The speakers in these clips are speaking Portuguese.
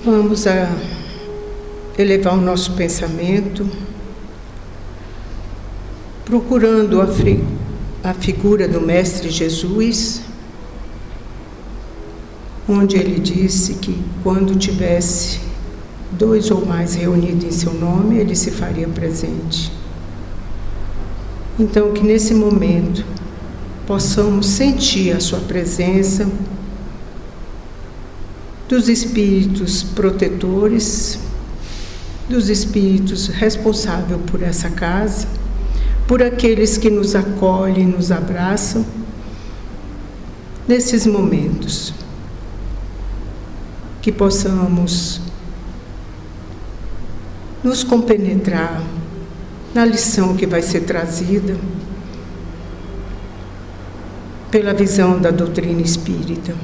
Vamos elevar o nosso pensamento, procurando a figura do Mestre Jesus, onde ele disse que quando tivesse 2 ou mais reunidos em seu nome, ele se faria presente. Então, que nesse momento possamos sentir a sua presença, dos espíritos protetores, dos espíritos responsáveis por essa casa, por aqueles que nos acolhem, nos abraçam, nesses momentos. Que possamos nos compenetrar na lição que vai ser trazida pela visão da doutrina espírita.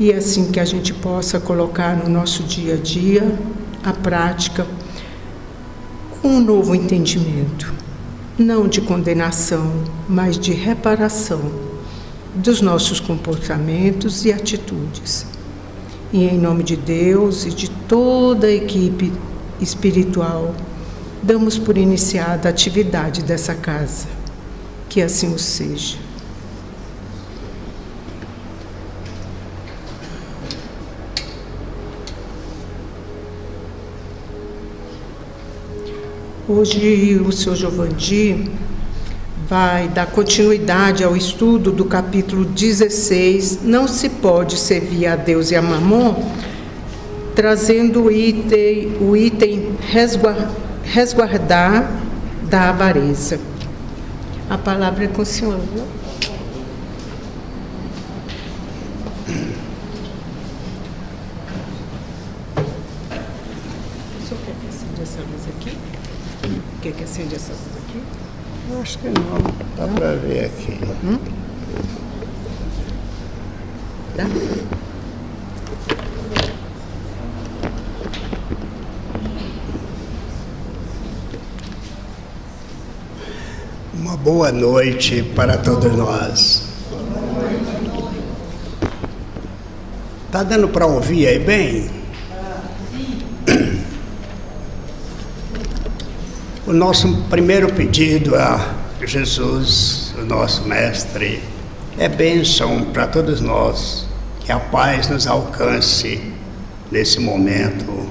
E assim que a gente possa colocar no nosso dia a dia a prática com um novo entendimento, não de condenação, mas de reparação dos nossos comportamentos e atitudes. E em nome de Deus e de toda a equipe espiritual, damos por iniciada a atividade dessa casa. Que assim o seja. Hoje o Sr. Giovandi vai dar continuidade ao estudo do capítulo 16, Não se pode servir a Deus e a Mamon, trazendo o item resguardar da avareza. A palavra é com o senhor, viu? O senhor quer que acende essa luz aqui? Quer que acende essa luz aqui? Eu acho que não, dá para ver aqui. Dá? Uma boa noite para todos nós. Tá dando para ouvir aí bem? O nosso primeiro pedido a Jesus, o nosso Mestre, é bênção para todos nós, que a paz nos alcance nesse momento,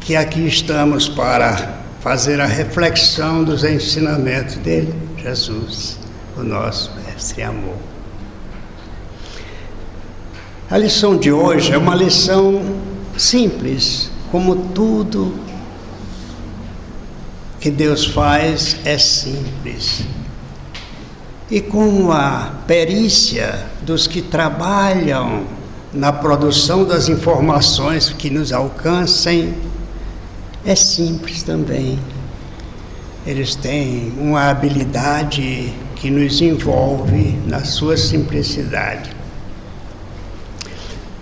que aqui estamos para fazer a reflexão dos ensinamentos dele, Jesus, o nosso Mestre Amor. A lição de hoje é uma lição simples, como tudo que Deus faz é simples. E com a perícia dos que trabalham na produção das informações que nos alcancem, é simples também. Eles têm uma habilidade que nos envolve na sua simplicidade.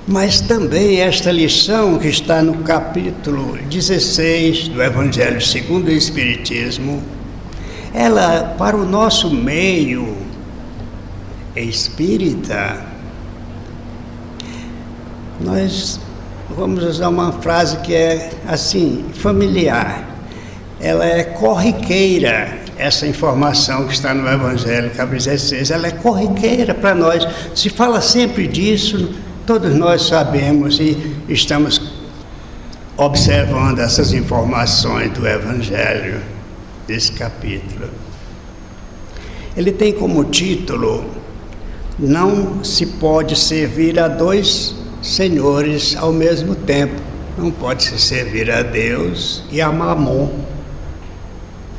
Mas também esta lição que está no capítulo 16 do Evangelho segundo o Espiritismo, ela, para o nosso meio espírita, nós vamos usar uma frase que é assim, familiar. Ela é corriqueira, essa informação que está no Evangelho capítulo 16, ela é corriqueira para nós. Se fala sempre disso, todos nós sabemos e estamos observando essas informações do Evangelho, desse capítulo. Ele tem como título: Não se pode servir a 2 senhores ao mesmo tempo. Não pode se servir a Deus e a Mamon.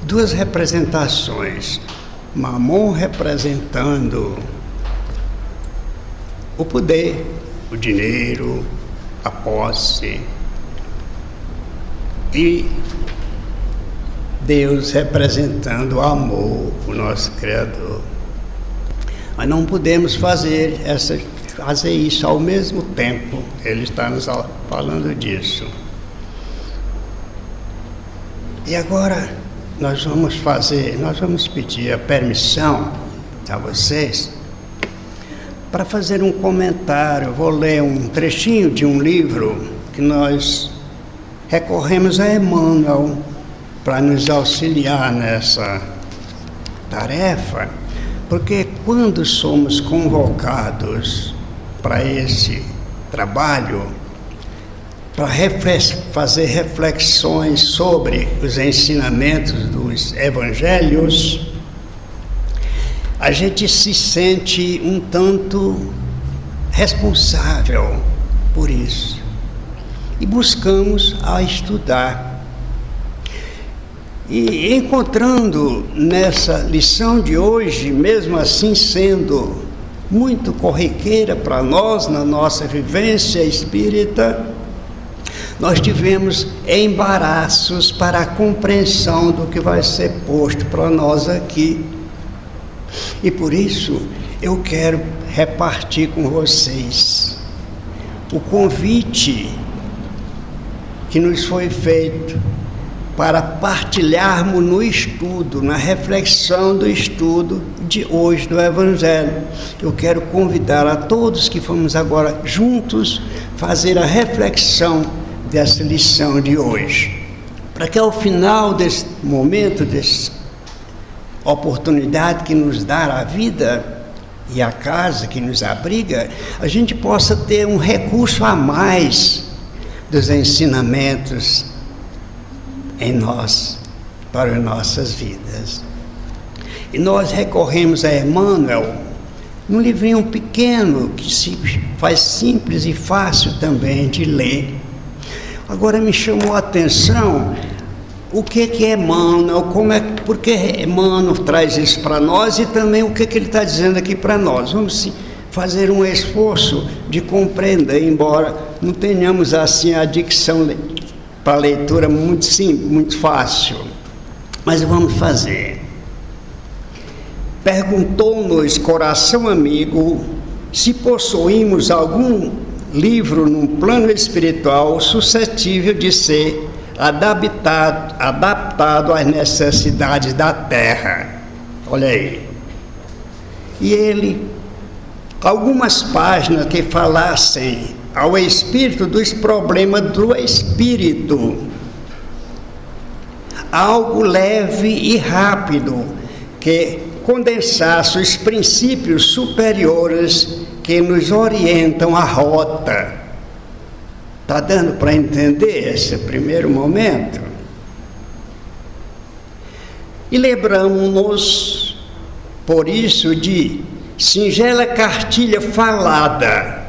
2 representações. Mamon representando o poder, o dinheiro, a posse, e Deus representando o amor, o nosso Criador. Mas não podemos fazer isso ao mesmo tempo. Ele está nos falando disso. E agora nós vamos pedir a permissão a vocês para fazer um comentário. Vou ler um trechinho de um livro que nós recorremos a Emmanuel para nos auxiliar nessa tarefa, porque quando somos convocados para esse trabalho, para fazer reflexões sobre os ensinamentos dos evangelhos, a gente se sente um tanto responsável por isso e buscamos a estudar. E encontrando nessa lição de hoje, mesmo assim sendo muito corriqueira para nós, na nossa vivência espírita, nós tivemos embaraços para a compreensão do que vai ser posto para nós aqui. E por isso eu quero repartir com vocês o convite que nos foi feito para partilharmos no estudo, na reflexão do estudo de hoje do Evangelho. Eu quero convidar a todos que vamos agora juntos fazer a reflexão dessa lição de hoje, para que ao final desse momento, dessa oportunidade que nos dá a vida e a casa que nos abriga, a gente possa ter um recurso a mais dos ensinamentos em nós, para as nossas vidas. E nós recorremos a Emmanuel, num livrinho pequeno, que se faz simples e fácil também de ler. Agora me chamou a atenção o que é Emmanuel, por que Emmanuel traz isso para nós e também o que ele está dizendo aqui para nós. Vamos fazer um esforço de compreender, embora não tenhamos assim a dicção para a leitura muito simples, muito fácil, mas vamos fazer. Perguntou-nos Coração Amigo se possuímos algum livro no plano espiritual suscetível de ser adaptado às necessidades da Terra. Olha aí. E ele, algumas páginas que falassem ao espírito dos problemas do espírito, algo leve e rápido que condensasse os princípios superiores que nos orientam a rota. Está dando para entender esse primeiro momento? E lembramos-nos, por isso, de singela cartilha falada,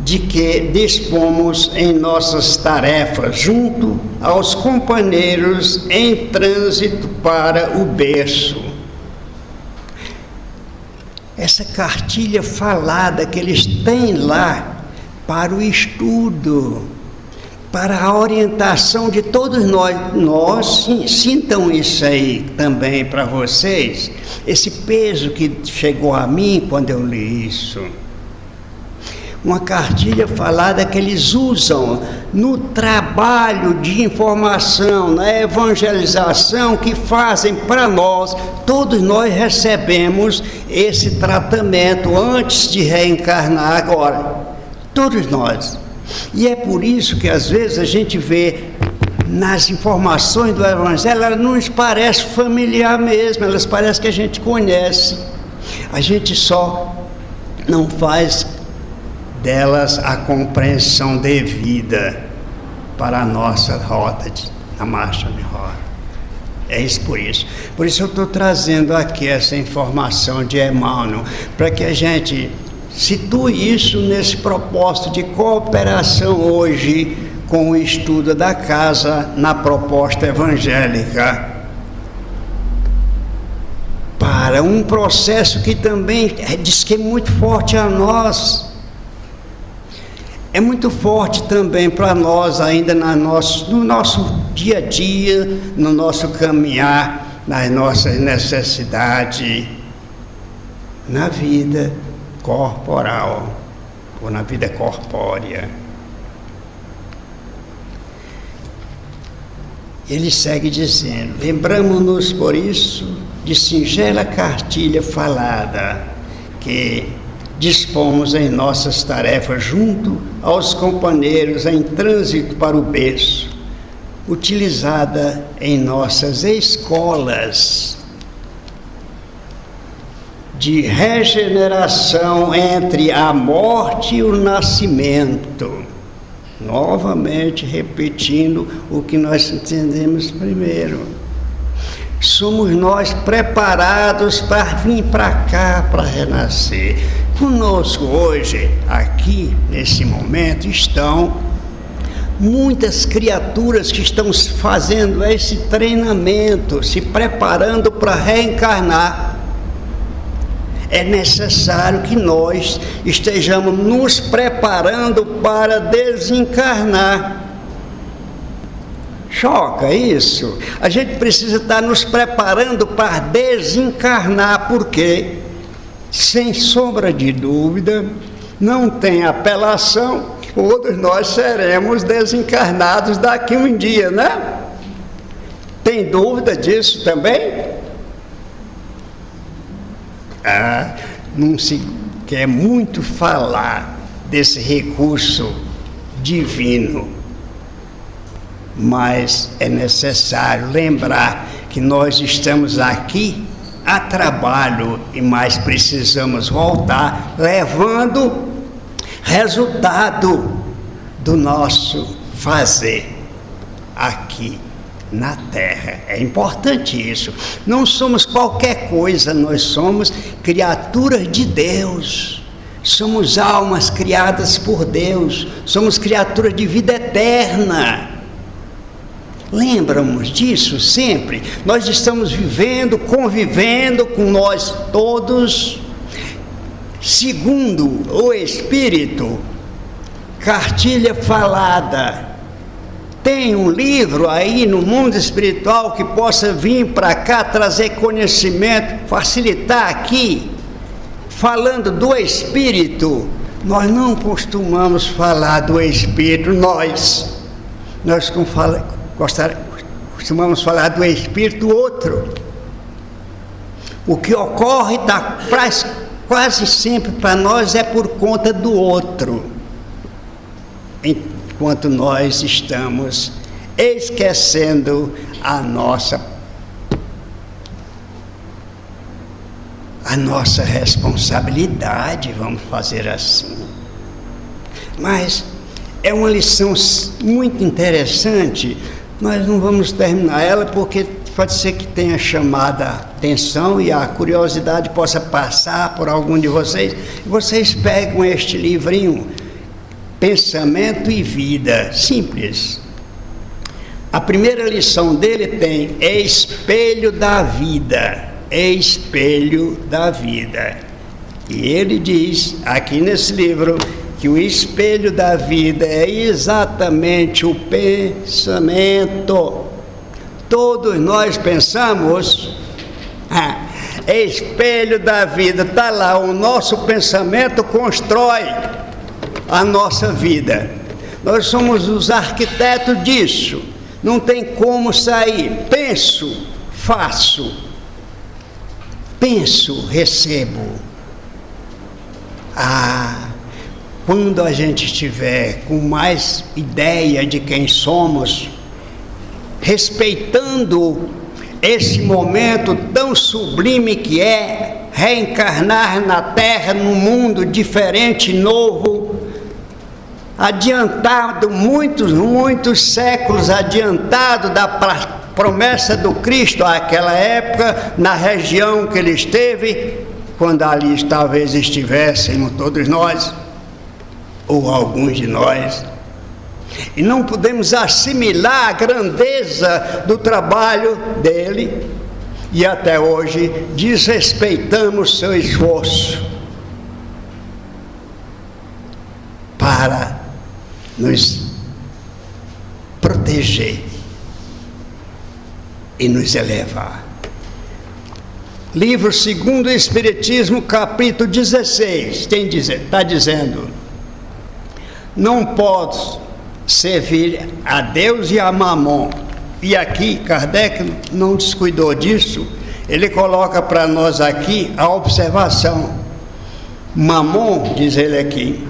de que dispomos em nossas tarefas junto aos companheiros em trânsito para o berço. Essa cartilha falada que eles têm lá para o estudo, para a orientação de todos nós, sintam isso aí também para vocês, esse peso que chegou a mim quando eu li isso. Uma cartilha falada que eles usam no trabalho de informação, na evangelização que fazem para nós. Todos nós recebemos esse tratamento antes de reencarnar agora. Todos nós. E é por isso que às vezes a gente vê nas informações do Evangelho, ela não nos parece familiar mesmo, elas parecem que a gente conhece. A gente só não faz delas a compreensão devida para a nossa rota, a marcha de rota. É isso por isso. Por isso eu estou trazendo aqui essa informação de Emmanuel, para que a gente situe isso nesse propósito de cooperação hoje com o estudo da casa na proposta evangélica, para um processo que também diz que é muito forte a nós. É muito forte também para nós ainda no nosso dia a dia, no nosso caminhar, nas nossas necessidades, na vida corporal ou na vida corpórea. Ele segue dizendo: lembramos-nos, por isso, de singela cartilha falada, que dispomos em nossas tarefas junto aos companheiros em trânsito para o berço, utilizada em nossas escolas de regeneração entre a morte e o nascimento. Novamente repetindo o que nós entendemos primeiro. Somos nós preparados para vir para cá, para renascer. Conosco hoje, aqui, nesse momento, estão muitas criaturas que estão fazendo esse treinamento, se preparando para reencarnar. É necessário que nós estejamos nos preparando para desencarnar. Choca isso? A gente precisa estar nos preparando para desencarnar, porque, sem sombra de dúvida, não tem apelação, todos nós seremos desencarnados daqui um dia, né? Tem dúvida disso também? Não se quer muito falar desse recurso divino, mas é necessário lembrar que nós estamos aqui a trabalho e mais precisamos voltar levando resultado do nosso fazer aqui na Terra. É importante isso. Não somos qualquer coisa, nós somos criaturas de Deus. Somos almas criadas por Deus. Somos criaturas de vida eterna. Lembramos disso sempre. Nós estamos vivendo, convivendo com nós todos, segundo o Espírito, cartilha falada. Tem um livro aí no mundo espiritual que possa vir para cá trazer conhecimento, facilitar aqui, falando do Espírito. Nós não costumamos falar do Espírito, nós costumamos falar do Espírito outro. O que ocorre quase sempre para nós é por conta do outro, enquanto nós estamos esquecendo a nossa responsabilidade, vamos fazer assim. Mas é uma lição muito interessante. Nós não vamos terminar ela porque pode ser que tenha chamado a atenção e a curiosidade possa passar por algum de vocês. Vocês pegam este livrinho, Pensamento e Vida, simples. A primeira lição dele tem espelho da vida, espelho da vida. E ele diz aqui nesse livro que o espelho da vida é exatamente o pensamento. Todos nós pensamos, espelho da vida, está lá, o nosso pensamento constrói a nossa vida. Nós somos os arquitetos disso, não tem como sair. Penso, faço. Penso, recebo. Quando a gente estiver com mais ideia de quem somos, respeitando esse momento tão sublime que é reencarnar na Terra, num mundo diferente, novo, adiantado, muitos séculos adiantado da promessa do Cristo àquela época, na região que ele esteve, quando ali talvez estivéssemos todos nós, ou alguns de nós. E não podemos assimilar a grandeza do trabalho dele, e até hoje desrespeitamos seu esforço para nos proteger e nos elevar. Livro segundo o Espiritismo, capítulo 16, está dizendo: não posso servir a Deus e a Mamon. E aqui, Kardec não descuidou disso, ele coloca para nós aqui a observação. Mamon, diz ele aqui,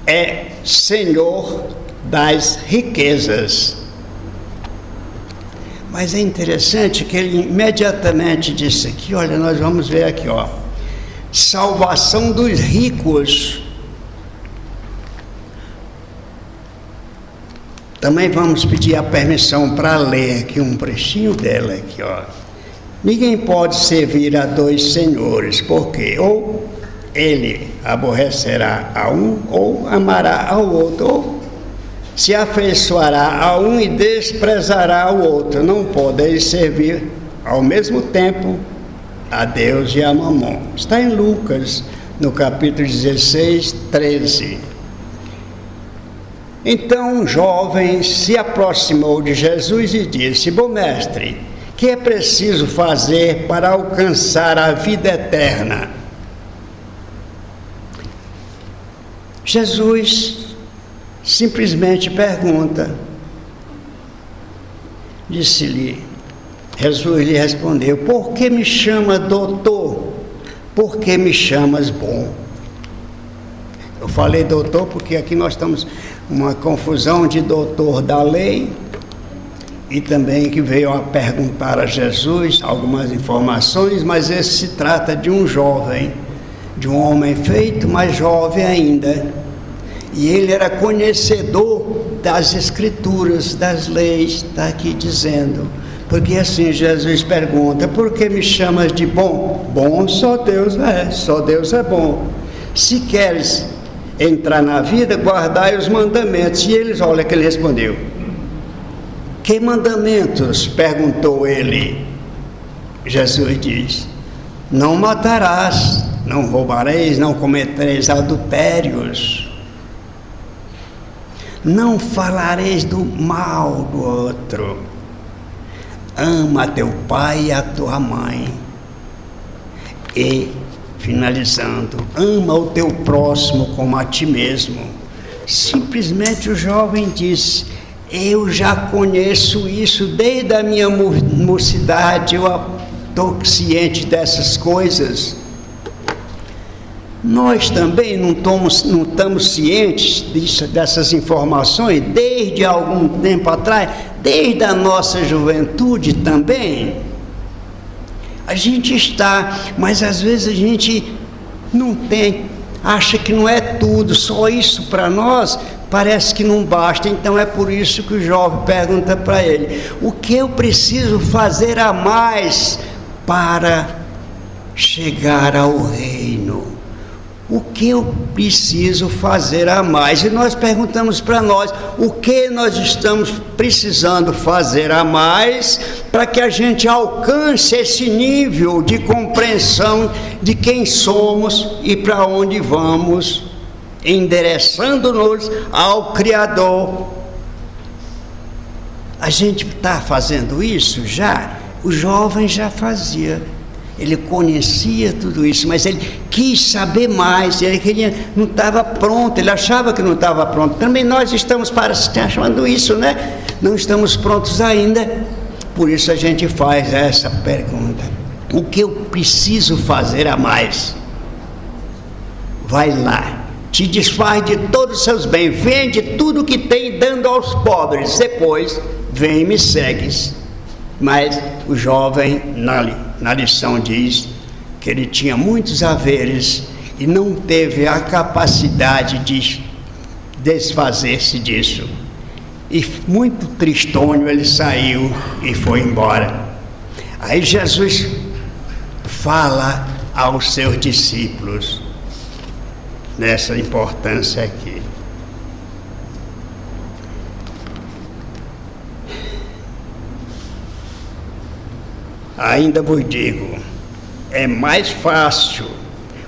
é senhor das riquezas. Mas é interessante que ele imediatamente disse aqui, olha, nós vamos ver aqui, ó, salvação dos ricos. Também vamos pedir a permissão para ler aqui um trechinho dela aqui, ó. Ninguém pode servir a dois senhores, porque ou ele aborrecerá a um, ou amará ao outro, ou se afeiçoará a um e desprezará ao outro. Não podeis servir ao mesmo tempo a Deus e a Mamon. Está em Lucas, no capítulo 16, 13. Então um jovem se aproximou de Jesus e disse: Bom mestre, que é preciso fazer para alcançar a vida eterna? Jesus simplesmente pergunta. Disse-lhe, Jesus lhe respondeu: Por que me chama doutor? Por que me chamas bom? Eu falei doutor porque aqui nós estamos uma confusão de doutor da lei e também que veio a perguntar a Jesus algumas informações, mas esse se trata de um jovem, de um homem feito, mas jovem ainda, e ele era conhecedor das escrituras, das leis, está aqui dizendo, porque assim Jesus pergunta: por que me chamas de bom? Bom só Deus é bom. Se queres entrar na vida, guardai os mandamentos. E eles, olha que ele respondeu: que mandamentos? Perguntou ele. Jesus diz: não matarás, não roubareis, não cometereis adultérios, não falareis do mal do outro, ama teu pai e a tua mãe, e finalizando, ama o teu próximo como a ti mesmo. Simplesmente o jovem disse: eu já conheço isso desde a minha mocidade, eu estou ciente dessas coisas. Nós também não estamos cientes dessas informações desde algum tempo atrás, desde a nossa juventude também. A gente está, mas às vezes a gente não tem, acha que não é tudo, só isso para nós parece que não basta. Então é por isso que o jovem pergunta para ele: o que eu preciso fazer a mais para chegar ao reino? O que eu preciso fazer a mais? E nós perguntamos para nós: o que nós estamos precisando fazer a mais para que a gente alcance esse nível de compreensão de quem somos e para onde vamos, endereçando-nos ao Criador? A gente está fazendo isso já? O jovem já fazia. Ele conhecia tudo isso, mas ele quis saber mais, ele queria, não estava pronto, ele achava que não estava pronto. Também nós estamos achando isso, né? Não estamos prontos ainda, por isso a gente faz essa pergunta: o que eu preciso fazer a mais? Vai lá, te desfaz de todos os seus bens, vende tudo que tem, dando aos pobres, depois vem e me segues. Mas o jovem, na lição, diz que ele tinha muitos haveres e não teve a capacidade de desfazer-se disso. E muito tristonho ele saiu e foi embora. Aí Jesus fala aos seus discípulos nessa importância aqui. Ainda vos digo, é mais fácil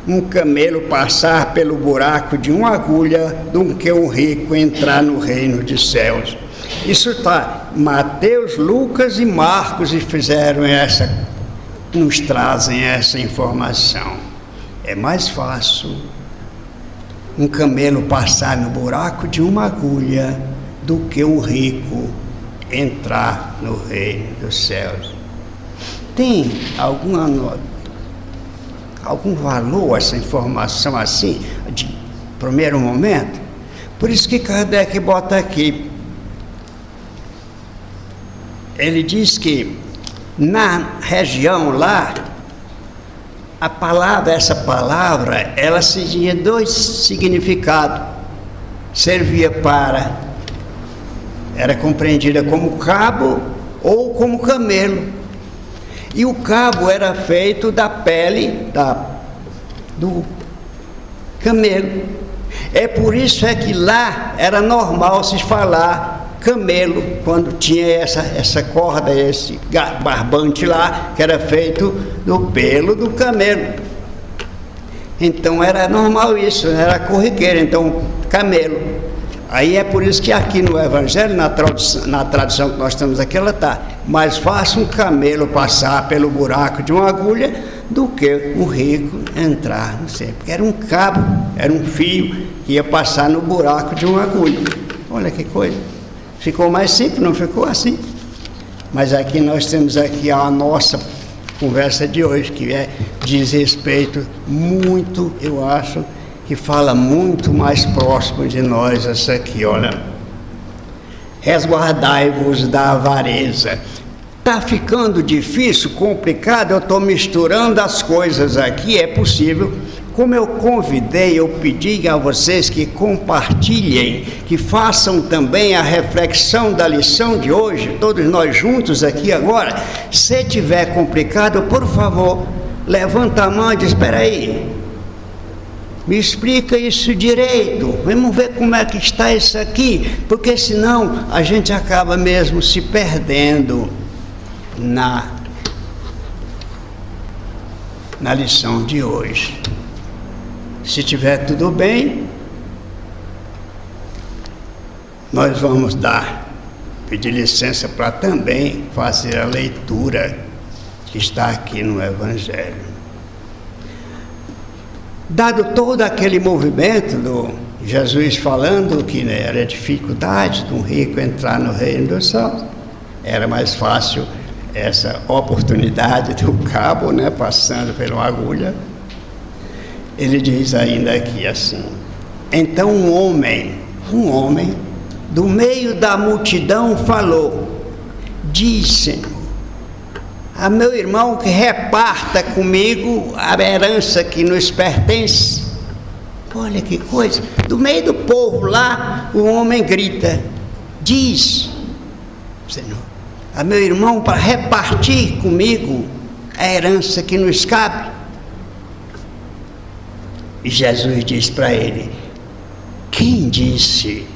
um camelo passar pelo buraco de uma agulha do que um rico entrar no reino dos céus. Isso está, Mateus, Lucas e Marcos nos trazem essa informação. É mais fácil um camelo passar no buraco de uma agulha do que um rico entrar no reino dos céus. Tem algum valor essa informação assim, de primeiro momento? Por isso que Kardec bota aqui. Ele diz que na região lá, essa palavra, ela tinha dois significados. Servia era compreendida como cabo ou como camelo. E o cabo era feito da pele do camelo. É por isso que lá era normal se falar camelo, quando tinha essa corda, esse barbante lá, que era feito do pelo do camelo. Então era normal isso, era corriqueiro, então camelo. Aí é por isso que aqui no Evangelho, na tradução que nós temos aqui, ela está: mais fácil um camelo passar pelo buraco de uma agulha do que um rico entrar no centro. Porque era um cabo, era um fio que ia passar no buraco de uma agulha. Olha que coisa. Ficou mais simples, não ficou assim? Mas aqui nós temos aqui a nossa conversa de hoje, que diz respeito muito, eu acho, que fala muito mais próximo de nós essa aqui, olha. Resguardai-vos da avareza. Está ficando difícil, complicado, eu estou misturando as coisas aqui, é possível. Como eu convidei, eu pedi a vocês que compartilhem, que façam também a reflexão da lição de hoje, todos nós juntos aqui agora. Se tiver complicado, por favor, levanta a mão e diz: espera aí, me explica isso direito, vamos ver como é que está isso aqui, porque senão a gente acaba mesmo se perdendo na lição de hoje. Se tiver tudo bem, nós vamos pedir licença para também fazer a leitura que está aqui no Evangelho. Dado todo aquele movimento do Jesus falando que era dificuldade de um rico entrar no reino dos céus, era mais fácil essa oportunidade do cabo, passando por uma agulha. Ele diz ainda aqui assim: então um homem do meio da multidão falou, disse a meu irmão que reparta comigo a herança que nos pertence. Olha que coisa, do meio do povo lá, o homem grita, diz, Senhor, a meu irmão para repartir comigo a herança que nos cabe. E Jesus diz para ele: quem disse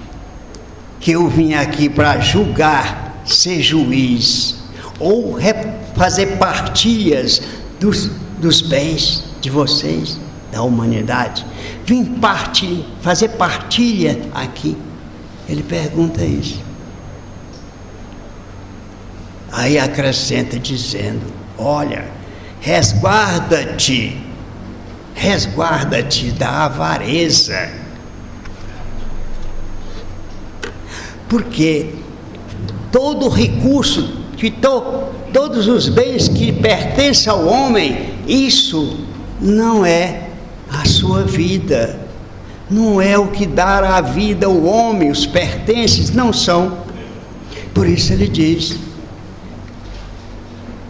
que eu vim aqui para julgar, ser juiz, ou fazer partilhas dos bens de vocês, da humanidade? Vim fazer partilha aqui. Ele pergunta isso. Aí acrescenta dizendo: olha, resguarda-te da avareza, porque todo recurso, todos os bens que pertencem ao homem, isso não é a sua vida, não é o que dá a vida ao homem, os pertences não são. Por isso ele diz: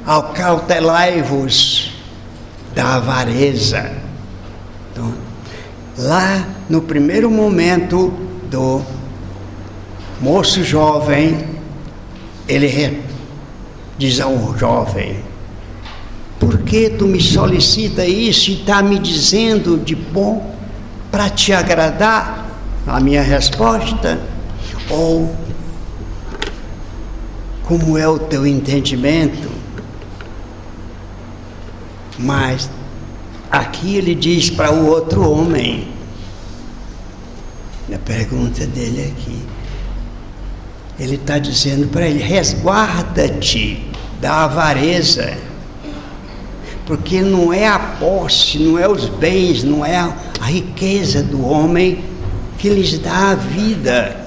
acautelai-vos da avareza. Então, lá no primeiro momento do moço jovem, ele diz ao jovem: por que tu me solicita isso e está me dizendo de bom para te agradar? A minha resposta: ou como é o teu entendimento? Mas aqui ele diz para o outro homem, na pergunta dele aqui, ele está dizendo para ele: resguarda-te da avareza, porque não é a posse, não é os bens, não é a riqueza do homem que lhes dá a vida,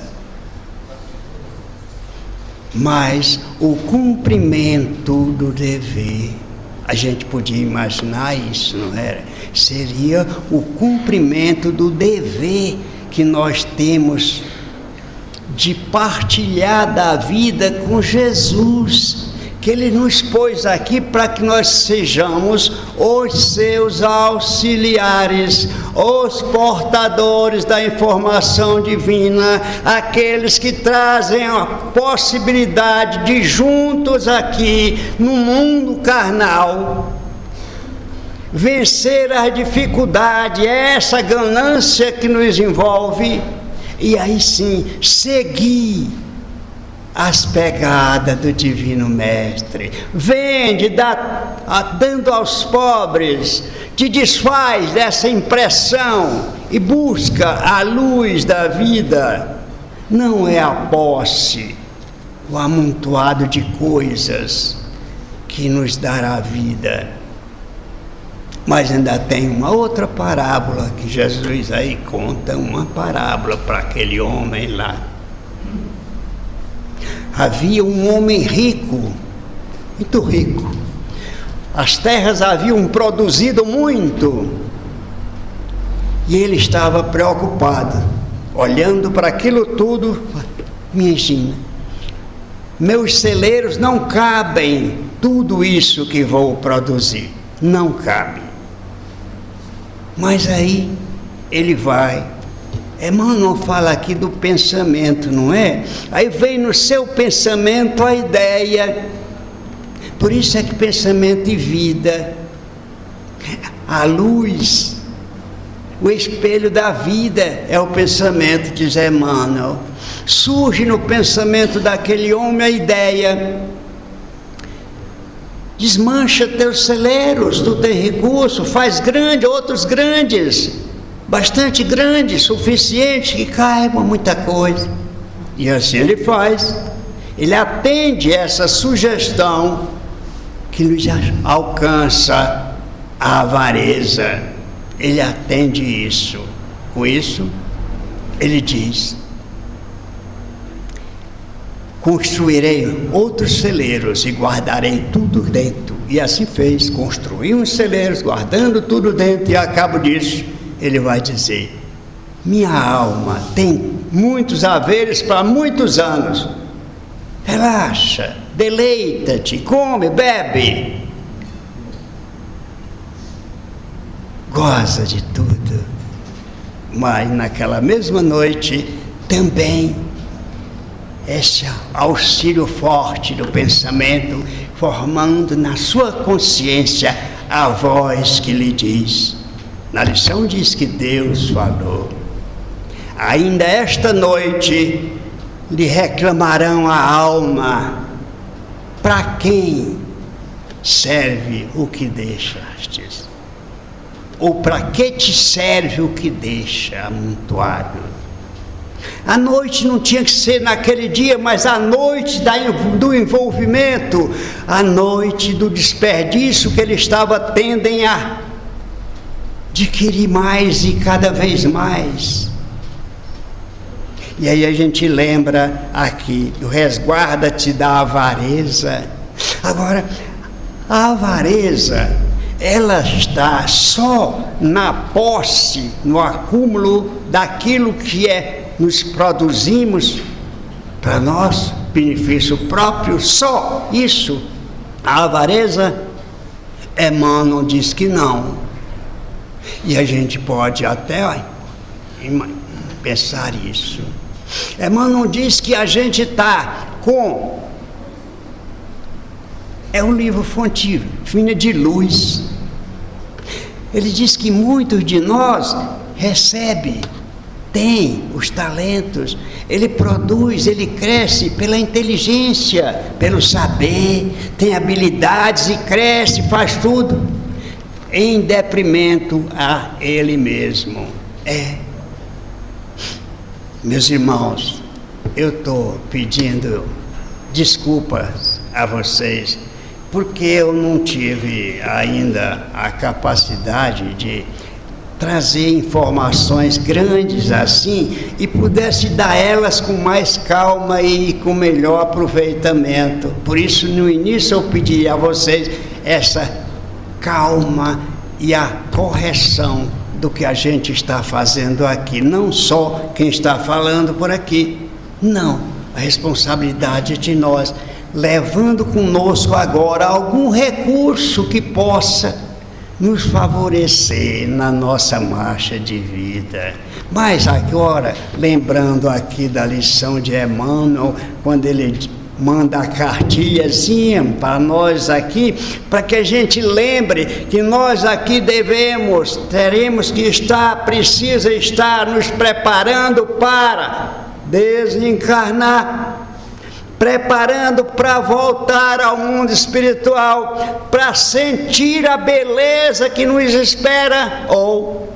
mas o cumprimento do dever. A gente podia imaginar isso, não era? Seria o cumprimento do dever que nós temos de partilhar da vida com Jesus, que Ele nos pôs aqui para que nós sejamos os seus auxiliares, os portadores da informação divina, aqueles que trazem a possibilidade de juntos aqui no mundo carnal vencer a dificuldade, essa ganância que nos envolve, e aí sim seguir as pegadas do Divino Mestre. Vende, dando aos pobres, te desfaz dessa impressão e busca a luz da vida. Não é a posse, o amontoado de coisas que nos dará a vida. Mas ainda tem uma outra parábola que Jesus aí conta, uma parábola para aquele homem lá. Havia um homem rico, muito rico. As terras haviam produzido muito. E ele estava preocupado, olhando para aquilo tudo. Imagina, meus celeiros não cabem tudo isso que vou produzir. Não cabe. Mas aí ele vai. Emmanuel fala aqui do pensamento, não é? Aí vem no seu pensamento a ideia. Por isso é que pensamento e vida, a luz, o espelho da vida é o pensamento, diz Emmanuel. Surge no pensamento daquele homem a ideia: desmancha teus celeiros, tu tem recurso, faz grande, outros grandes, bastante grandes, suficiente, que caibam muita coisa. E assim ele faz. Ele atende essa sugestão que nos alcança a avareza. Ele atende isso. Com isso, ele diz: construirei outros celeiros e guardarei tudo dentro. E assim fez, construiu uns celeiros, guardando tudo dentro, e a cabo disso, ele vai dizer: minha alma tem muitos haveres para muitos anos. Relaxa, deleita-te, come, bebe, goza de tudo. Mas naquela mesma noite, também, esse auxílio forte do pensamento, formando na sua consciência a voz que lhe diz. Na lição diz que Deus falou: ainda esta noite lhe reclamarão a alma, para quem serve o que deixastes? Ou para que te serve o que deixa amontoado? A noite não tinha que ser naquele dia, mas a noite do envolvimento, a noite do desperdício que ele estava tendo em adquirir mais e cada vez mais. E aí a gente lembra aqui, resguarda-te da avareza. Agora, a avareza, ela está só na posse, no acúmulo daquilo que nos produzimos para nosso benefício próprio, só isso. A avareza, Emmanuel diz que não. E a gente pode até pensar isso. Emmanuel diz que a gente está com... É um livro fonte fina de luz. Ele diz que muitos de nós recebem, tem os talentos, ele produz, ele cresce pela inteligência, pelo saber, tem habilidades e cresce, faz tudo em detrimento a ele mesmo. Meus irmãos, eu estou pedindo desculpas a vocês, porque eu não tive ainda a capacidade de trazer informações grandes assim e pudesse dar elas com mais calma e com melhor aproveitamento. Por isso, no início, eu pedi a vocês essa calma e a correção do que a gente está fazendo aqui. Não só quem está falando por aqui, não. A responsabilidade é de nós, levando conosco agora algum recurso que possa nos favorecer na nossa marcha de vida. Mas agora, lembrando aqui da lição de Emmanuel, quando ele manda a cartilhazinha para nós aqui, para que a gente lembre que nós aqui teremos que precisa estar nos preparando para desencarnar, preparando para voltar ao mundo espiritual, para sentir a beleza que nos espera, ou,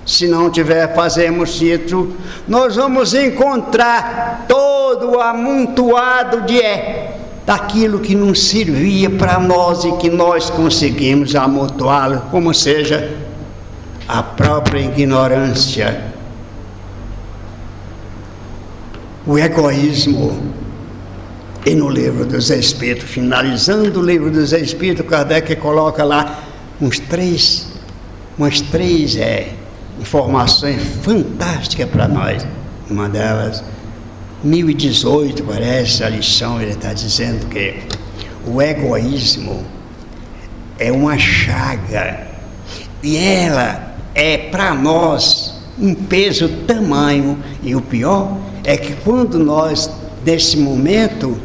se não tiver, fazemos isso, nós vamos encontrar todo o amontoado daquilo que não servia para nós e que nós conseguimos amontoá-lo, como seja a própria ignorância, o egoísmo. E no Livro dos Espíritos, finalizando o Livro dos Espíritos, Kardec coloca lá umas três informações fantásticas para nós. Uma delas, 1018, parece, a lição, ele está dizendo que o egoísmo é uma chaga, e ela é para nós um peso tamanho, e o pior é que quando nós, nesse momento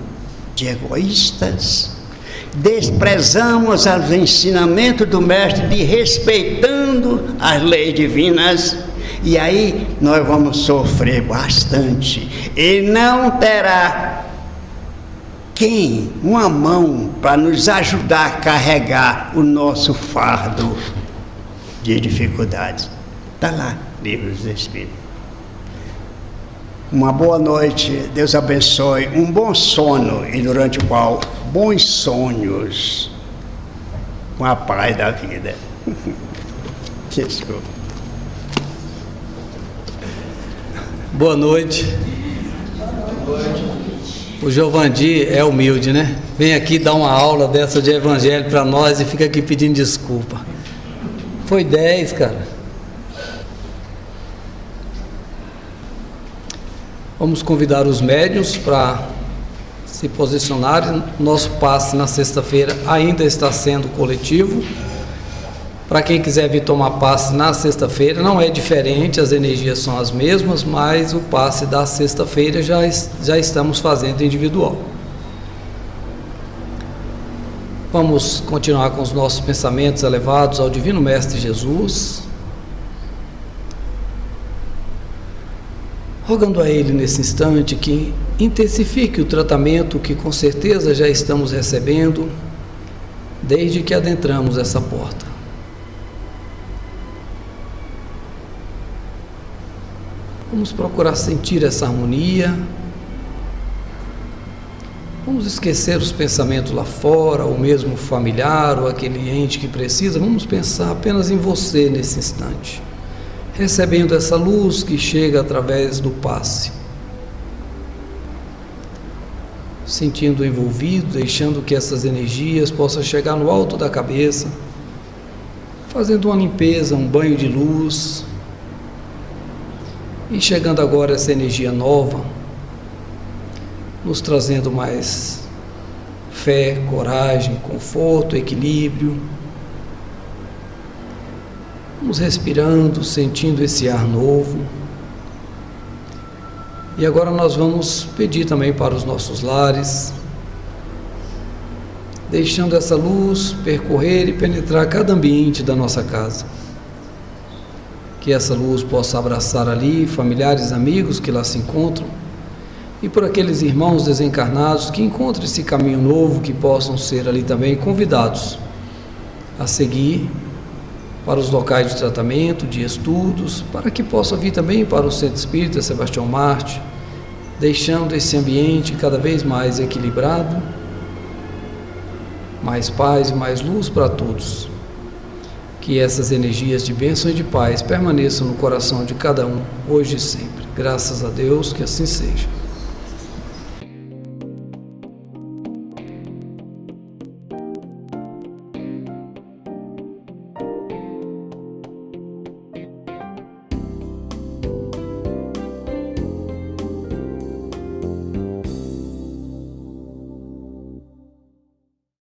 de egoístas, desprezamos os ensinamentos do Mestre de respeitando as leis divinas, e aí nós vamos sofrer bastante, e não terá uma mão para nos ajudar a carregar o nosso fardo de dificuldades. Está lá, Livro dos Espíritos. Uma boa noite, Deus abençoe, um bom sono e durante o qual bons sonhos com a paz da vida. Desculpa. Boa noite. O Giovandi é humilde, né? Vem aqui dar uma aula dessa de evangelho para nós e fica aqui pedindo desculpa. Foi 10, cara. Vamos convidar os médiuns para se posicionarem. Nosso passe na sexta-feira ainda está sendo coletivo. Para quem quiser vir tomar passe na sexta-feira, não é diferente, as energias são as mesmas, mas o passe da sexta-feira já estamos fazendo individual. Vamos continuar com os nossos pensamentos elevados ao Divino Mestre Jesus, rogando a Ele nesse instante que intensifique o tratamento que com certeza já estamos recebendo desde que adentramos essa porta. Vamos procurar sentir essa harmonia, vamos esquecer os pensamentos lá fora, ou mesmo familiar, ou aquele ente que precisa, vamos pensar apenas em você nesse instante, recebendo essa luz que chega através do passe, sentindo envolvido, deixando que essas energias possam chegar no alto da cabeça, fazendo uma limpeza, um banho de luz, e chegando agora essa energia nova, nos trazendo mais fé, coragem, conforto, equilíbrio. Vamos respirando, sentindo esse ar novo. E agora nós vamos pedir também para os nossos lares, deixando essa luz percorrer e penetrar cada ambiente da nossa casa. Que essa luz possa abraçar ali familiares, amigos que lá se encontram, e por aqueles irmãos desencarnados que encontrem esse caminho novo, que possam ser ali também convidados a seguir para os locais de tratamento, de estudos, para que possa vir também para o Centro Espírita Sebastião Marte, deixando esse ambiente cada vez mais equilibrado, mais paz e mais luz para todos. Que essas energias de bênção e de paz permaneçam no coração de cada um, hoje e sempre. Graças a Deus, que assim seja.